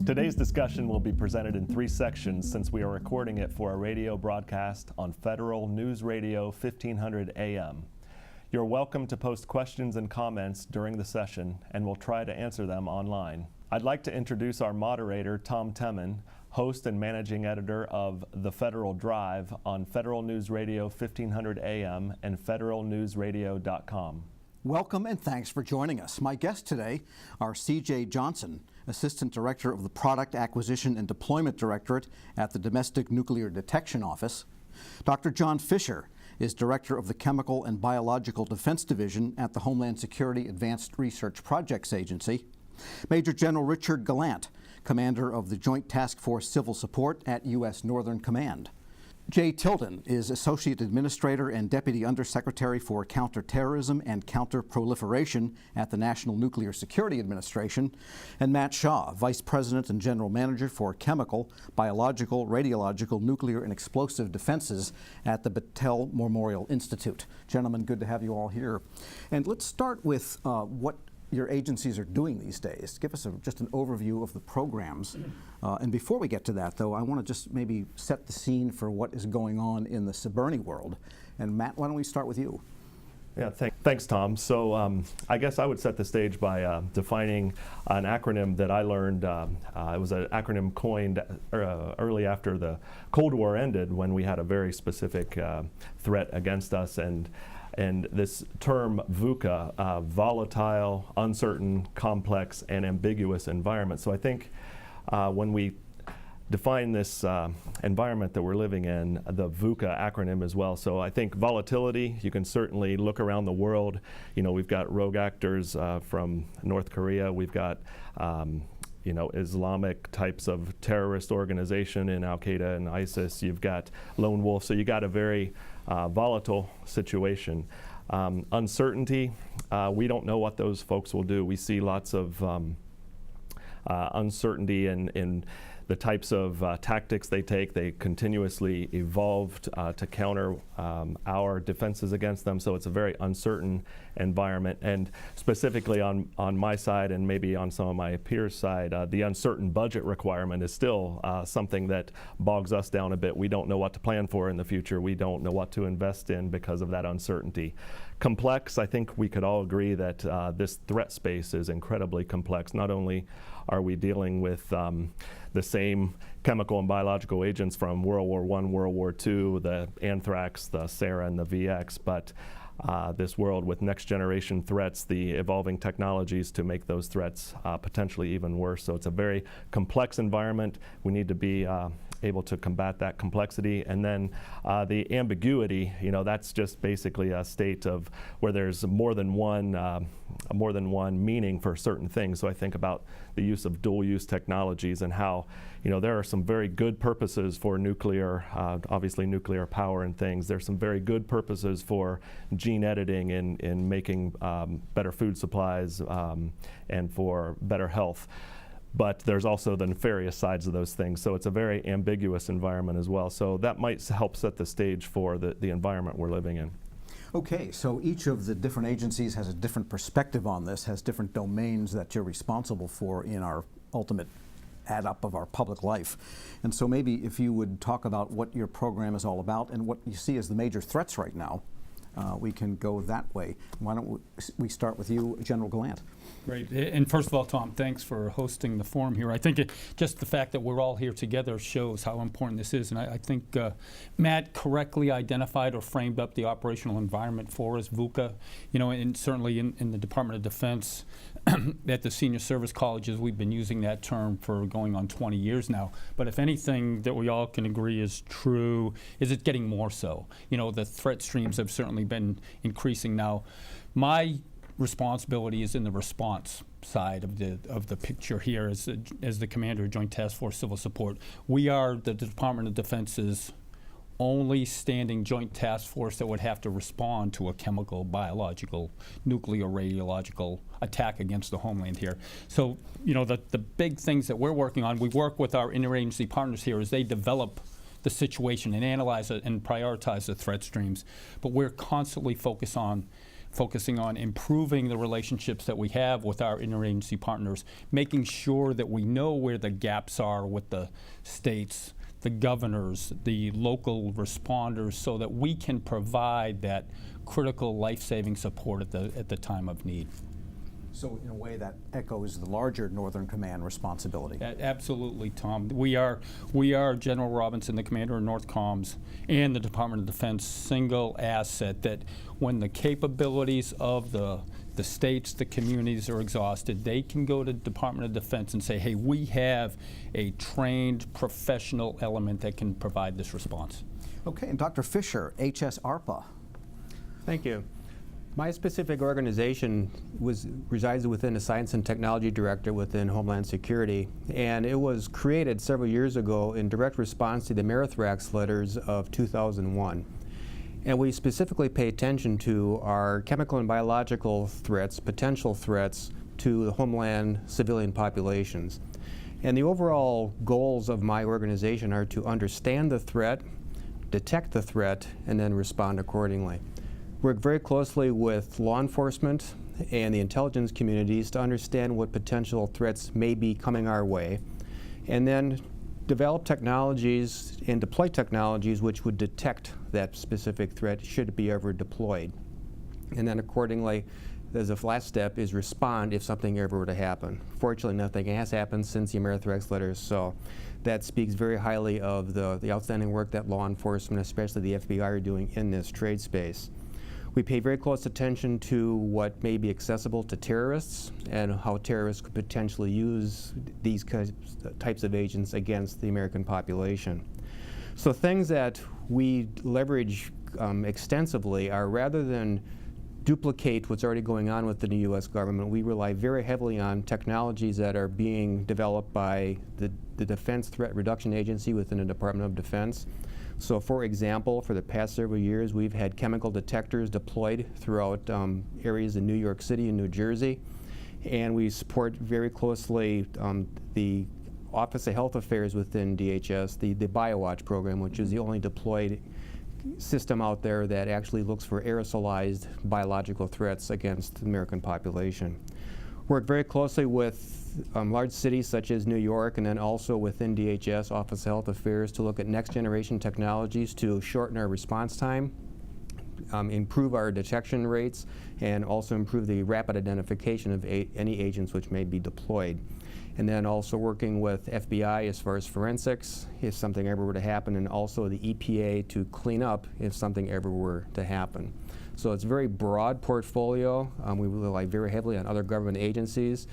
Today's discussion will be presented in 3 sections since we are recording it for a radio broadcast on Federal News Radio 1500 AM. You're welcome to post questions and comments during the session, and we'll try to answer them online. I'd like to introduce our moderator, Tom Temin, host and managing editor of The Federal Drive on Federal News Radio 1500 AM and federalnewsradio.com. Welcome and thanks for joining us. My guests today are C.J. Johnson, Assistant Director of the Product Acquisition and Deployment Directorate at the Domestic Nuclear Detection Office. Dr. John Fisher is Director of the Chemical and Biological Defense Division at the Homeland Security Advanced Research Projects Agency. Major General Richard Gallant, Commander of the Joint Task Force Civil Support at U.S. Northern Command. Jay Tilden is Associate Administrator and Deputy Undersecretary for Counterterrorism and Counterproliferation at the National Nuclear Security Administration, and Matt Shaw, Vice President and General Manager for Chemical, Biological, Radiological, Nuclear, and Explosive Defenses at the Battelle Memorial Institute. Gentlemen, good to have you all here. And let's start with what your agencies are doing these days. Give us just an overview of the programs. And before we get to that, though, I want to just maybe set the scene for what is going on in the CBRNE world. And Matt, why don't we start with you? Yeah, thanks, Tom. So I guess I would set the stage by defining an acronym that I learned. It was an acronym coined early after the Cold War ended, when we had a very specific threat against us. And this term VUCA, volatile, uncertain, complex, and ambiguous environment. So I think when we define this environment that we're living in, the VUCA acronym as well. So I think volatility, you can certainly look around the world. You know, we've got rogue actors from North Korea. We've got Islamic types of terrorist organization in Al-Qaeda and ISIS. You've got lone wolf. So you got a very volatile situation. Uncertainty, we don't know what those folks will do. We see lots of uncertainty in the types of tactics they take. They continuously evolved to counter our defenses against them, so it's a very uncertain environment. And specifically on my side, and maybe on some of my peers' side, the uncertain budget requirement is still something that bogs us down a bit. We don't know what to plan for in the future. We don't know what to invest in because of that uncertainty. Complex, I think we could all agree that this threat space is incredibly complex. Not only are we dealing with the same chemical and biological agents from World War I, World War II, the anthrax, the sarin, the VX, but this world with next generation threats, the evolving technologies to make those threats potentially even worse. So it's a very complex environment. We need to be able to combat that complexity. And then the ambiguity, that's just basically a state of where there's more than one meaning for certain things. So I think about the use of dual use technologies and how, there are some very good purposes for nuclear, obviously nuclear power and things. There's some very good purposes for gene editing in making better food supplies and for better health. But there's also the nefarious sides of those things. So it's a very ambiguous environment as well. So that might help set the stage for the environment we're living in. Okay, so each of the different agencies has a different perspective on this, has different domains that you're responsible for in our ultimate add up of our public life. And so maybe if you would talk about what your program is all about and what you see as the major threats right now, we can go that way. Why don't we start with you, General Gallant? Great. And first of all, Tom, thanks for hosting the forum here. I think just the fact that we're all here together shows how important this is. And I think Matt correctly identified or framed up the operational environment for us, VUCA. And certainly in the Department of Defense, at the senior service colleges, we've been using that term for going on 20 years now. But if anything that we all can agree is true, is it's getting more so. The threat streams have certainly been increasing now. My responsibility is in the response side of the picture here as the commander of Joint Task Force Civil Support. We are the Department of Defense's only standing joint task force that would have to respond to a chemical, biological, nuclear, radiological attack against the homeland here. So, the big things that we're working on, we work with our interagency partners here as they develop the situation and analyze it and prioritize the threat streams. But we're constantly focused on focusing on improving the relationships that we have with our interagency partners, making sure that we know where the gaps are with the states, the governors, the local responders, so that we can provide that critical life-saving support at the time of need. So in a way that echoes the larger Northern Command responsibility. Absolutely, Tom. We are General Robinson, the commander of NORTHCOM's, and the Department of Defense single asset that when the capabilities of the states, the communities are exhausted, they can go to the Department of Defense and say, hey, we have a trained professional element that can provide this response. Okay, and Dr. Fisher, HSARPA. Thank you. My specific organization resides within the Science and Technology Director within Homeland Security, and it was created several years ago in direct response to the Amerithrax letters of 2001. And we specifically pay attention to our chemical and biological threats, potential threats to the homeland civilian populations. And the overall goals of my organization are to understand the threat, detect the threat, and then respond accordingly. Work very closely with law enforcement and the intelligence communities to understand what potential threats may be coming our way, and then develop technologies and deploy technologies which would detect that specific threat should it be ever deployed. And then accordingly, as a last step, is respond if something ever were to happen. Fortunately, nothing has happened since the Amerithrax letters, so that speaks very highly of the outstanding work that law enforcement, especially the FBI, are doing in this trade space. We pay very close attention to what may be accessible to terrorists and how terrorists could potentially use these types of agents against the American population. So things that we leverage extensively are, rather than duplicate what's already going on within the U.S. government, we rely very heavily on technologies that are being developed by the Defense Threat Reduction Agency within the Department of Defense. So for example, for the past several years, we've had chemical detectors deployed throughout areas in New York City and New Jersey. And we support very closely the Office of Health Affairs within DHS, the BioWatch program, which is the only deployed system out there that actually looks for aerosolized biological threats against the American population. Work very closely with large cities such as New York, and then also within DHS, Office of Health Affairs, to look at next generation technologies to shorten our response time, improve our detection rates, and also improve the rapid identification of any agents which may be deployed. And then also working with FBI as far as forensics if something ever were to happen, and also the EPA to clean up if something ever were to happen. So it's a very broad portfolio. We rely very heavily on other government agencies.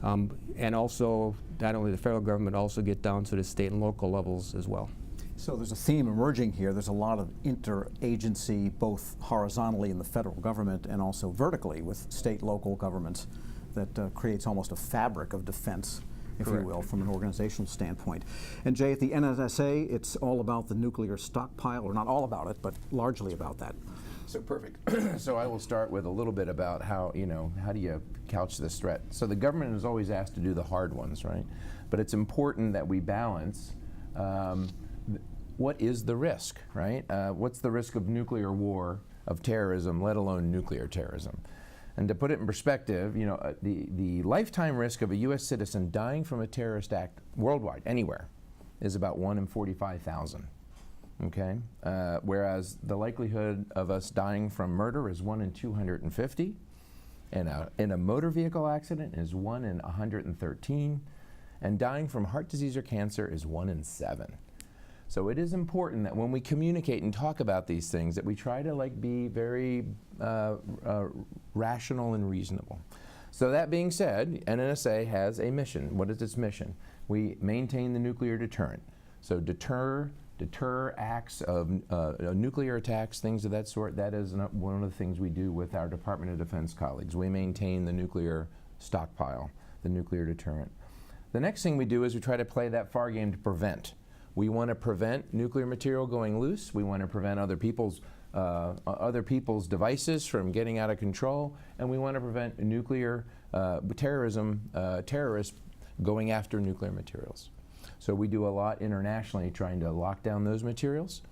And also, not only the federal government, also get down to the state and local levels as well. So there's a theme emerging here. There's a lot of interagency, both horizontally in the federal government and also vertically with state, local governments, that creates almost a fabric of defense, if Correct. you will, from an organizational standpoint. And Jay, at the NSA, it's all about the nuclear stockpile, or not all about it, but largely about that. So perfect. So I will start with a little bit about how do you couch this threat? So the government is always asked to do the hard ones, right? But it's important that we balance what is the risk, right? What's the risk of nuclear war, of terrorism, let alone nuclear terrorism? And to put it in perspective, the lifetime risk of a U.S. citizen dying from a terrorist act worldwide, anywhere, is about 1 in 45,000. Okay, whereas the likelihood of us dying from murder is 1 in 250, and in a motor vehicle accident is 1 in 113, and dying from heart disease or cancer is 1 in 7. So it is important that when we communicate and talk about these things, that we try to be very rational and reasonable. So that being said, NNSA has a mission. What is its mission? We maintain the nuclear deterrent. So deter acts of nuclear attacks, things of that sort. That is one of the things we do with our Department of Defense colleagues. We maintain the nuclear stockpile, the nuclear deterrent. The next thing we do is we try to play that far game to prevent. We want to prevent nuclear material going loose. We want to prevent other people's devices from getting out of control, and we want to prevent nuclear terrorists going after nuclear materials. So we do a lot internationally trying to lock down those materials.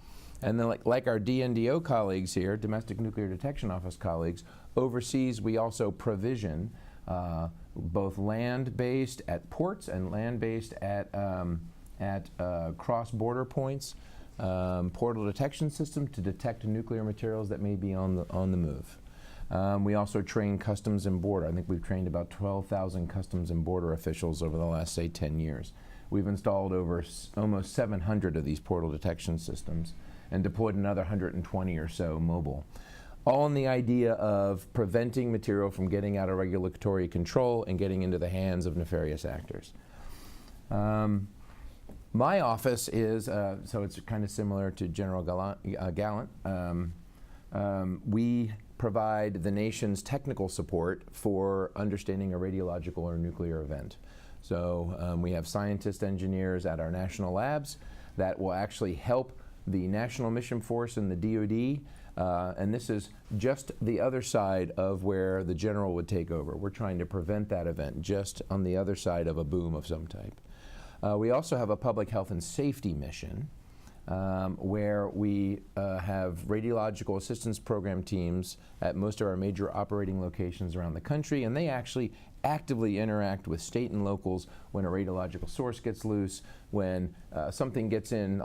And then like our DNDO colleagues here, Domestic Nuclear Detection Office colleagues, overseas, we also provision both land-based at ports and land-based at cross-border points, portal detection system to detect nuclear materials that may be on the move. We also train Customs and Border. I think we've trained about 12,000 Customs and Border officials over the last, say, 10 years. We've installed over almost 700 of these portal detection systems and deployed another 120 or so mobile. All in the idea of preventing material from getting out of regulatory control and getting into the hands of nefarious actors. My office is, so it's kind of similar to General Gallant. We provide the nation's technical support for understanding a radiological or nuclear event. So we have scientists, engineers at our national labs that will actually help the National Mission Force and the DoD, and this is just the other side of where the general would take over. We're trying to prevent that event just on the other side of a boom of some type. We also have a public health and safety mission where we have radiological assistance program teams at most of our major operating locations around the country, and they actually actively interact with state and locals when a radiological source gets loose, when something gets in,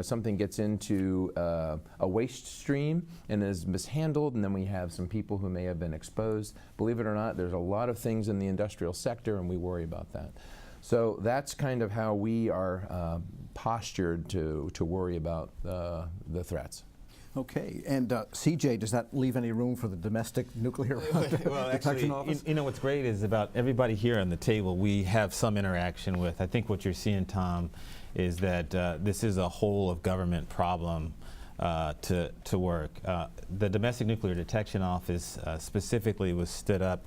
something gets into a waste stream and is mishandled, and then we have some people who may have been exposed. Believe it or not, there's a lot of things in the industrial sector, and we worry about that. So that's kind of how we are postured to worry about the threats. Okay, and CJ, does that leave any room for the domestic nuclear Well, detection actually, office? you know what's great is about everybody here on the table we have some interaction with. I think what you're seeing, Tom, is that this is a whole of government problem to work. The Domestic Nuclear Detection Office specifically was stood up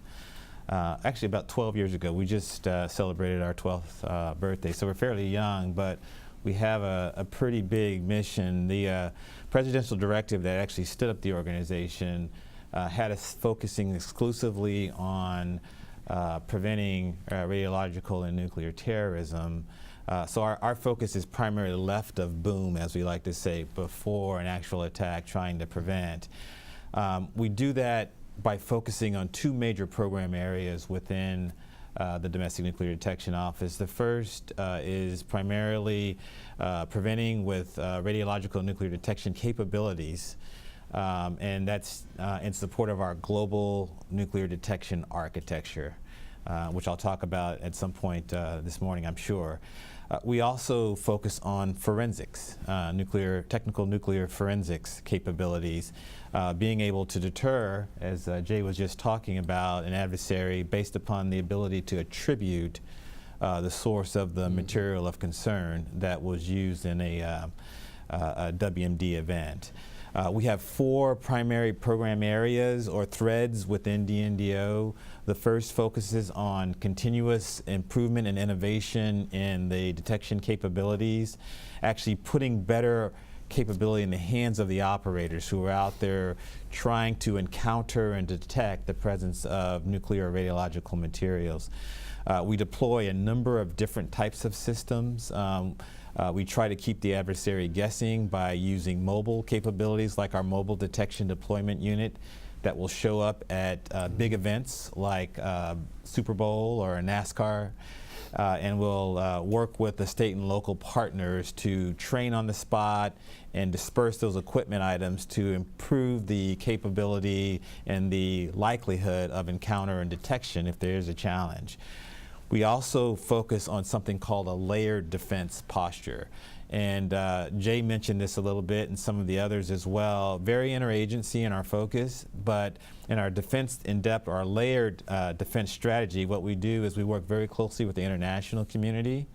actually about 12 years ago. We just celebrated our 12th birthday, so we're fairly young, but we have a pretty big mission. The presidential directive that actually stood up the organization had us focusing exclusively on preventing radiological and nuclear terrorism. So our focus is primarily left of boom, as we like to say, before an actual attack, trying to prevent. We do that by focusing on two major program areas within the Domestic Nuclear Detection Office. The first is primarily preventing with radiological nuclear detection capabilities, and that's in support of our global nuclear detection architecture, which I'll talk about at some point this morning, I'm sure. We also focus on forensics, technical nuclear forensics capabilities, being able to deter, as Jay was just talking about, an adversary based upon the ability to attribute the source of the material of concern that was used in a WMD event. We have four primary program areas or threads within DNDO. The first focuses on continuous improvement and innovation in the detection capabilities, actually putting better capability in the hands of the operators who are out there trying to encounter and detect the presence of nuclear or radiological materials. We deploy a number of different types of systems. We try to keep the adversary guessing by using mobile capabilities like our Mobile Detection Deployment Unit that will show up at big events like Super Bowl or NASCAR, and we'll work with the state and local partners to train on the spot and disperse those equipment items to improve the capability and the likelihood of encounter and detection if there is a challenge. We also focus on something called a layered defense posture. And Jay mentioned this a little bit and some of the others as well. Very interagency in our focus, but in our defense in-depth, our layered defense strategy, what we do is we work very closely with the international community,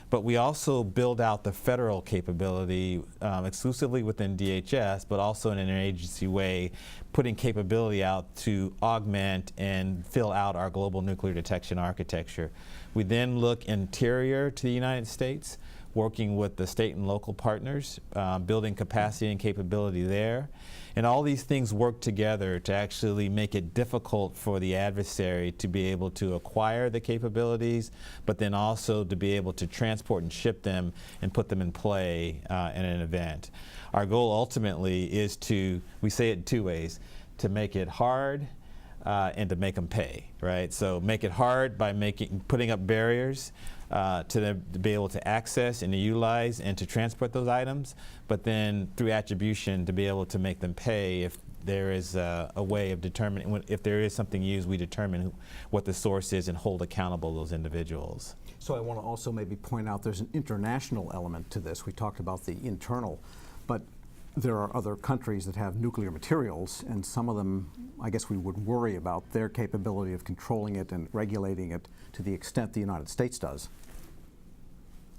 but we also build out the federal capability exclusively within DHS, but also in an interagency way, putting capability out to augment and fill out our global nuclear detection architecture. We then look interior to the United States, working with the state and local partners, building capacity and capability there. And all these things work together to actually make it difficult for the adversary to be able to acquire the capabilities, but then also to be able to transport and ship them and put them in play in an event. Our goal ultimately is to, we say it in two ways, to make it hard and to make them pay, right? So make it hard by putting up barriers to them to be able to access and to utilize and to transport those items, but then through attribution to be able to make them pay if there is a way of determining, if there is something used, we determine what the source is and hold accountable those individuals. So I want to also maybe point out there's an international element to this. We talked about the internal, but there are other countries that have nuclear materials, and some of them, I guess we would worry about their capability of controlling it and regulating it to the extent the United States does.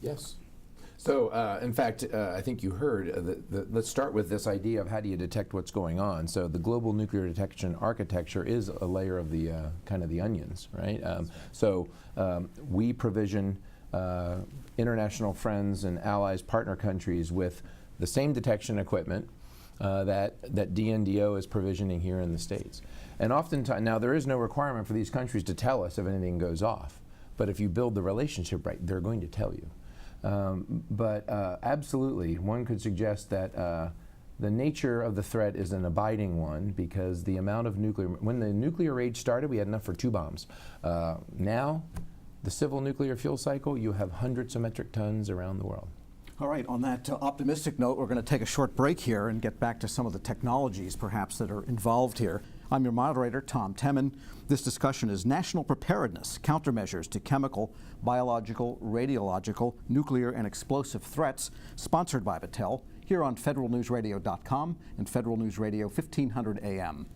Yes. So, in fact, I think you heard, let's start with this idea of how do you detect what's going on. So the global nuclear detection architecture is a layer of the kind of the onions, right? We provision international friends and allies, partner countries with the same detection equipment that DNDO is provisioning here in the States. And oftentimes, now there is no requirement for these countries to tell us if anything goes off, but if you build the relationship right, they're going to tell you. Absolutely, one could suggest that the nature of the threat is an abiding one because the amount of nuclear, when the nuclear age started, we had enough for 2 bombs. Now, the civil nuclear fuel cycle, you have hundreds of metric tons around the world. All right, on that optimistic note, we're going to take a short break here and get back to some of the technologies perhaps that are involved here. I'm your moderator, Tom Temin. This discussion is National Preparedness, Countermeasures to Chemical, Biological, Radiological, Nuclear, and Explosive Threats, sponsored by Battelle, here on federalnewsradio.com and Federal News Radio 1500 AM.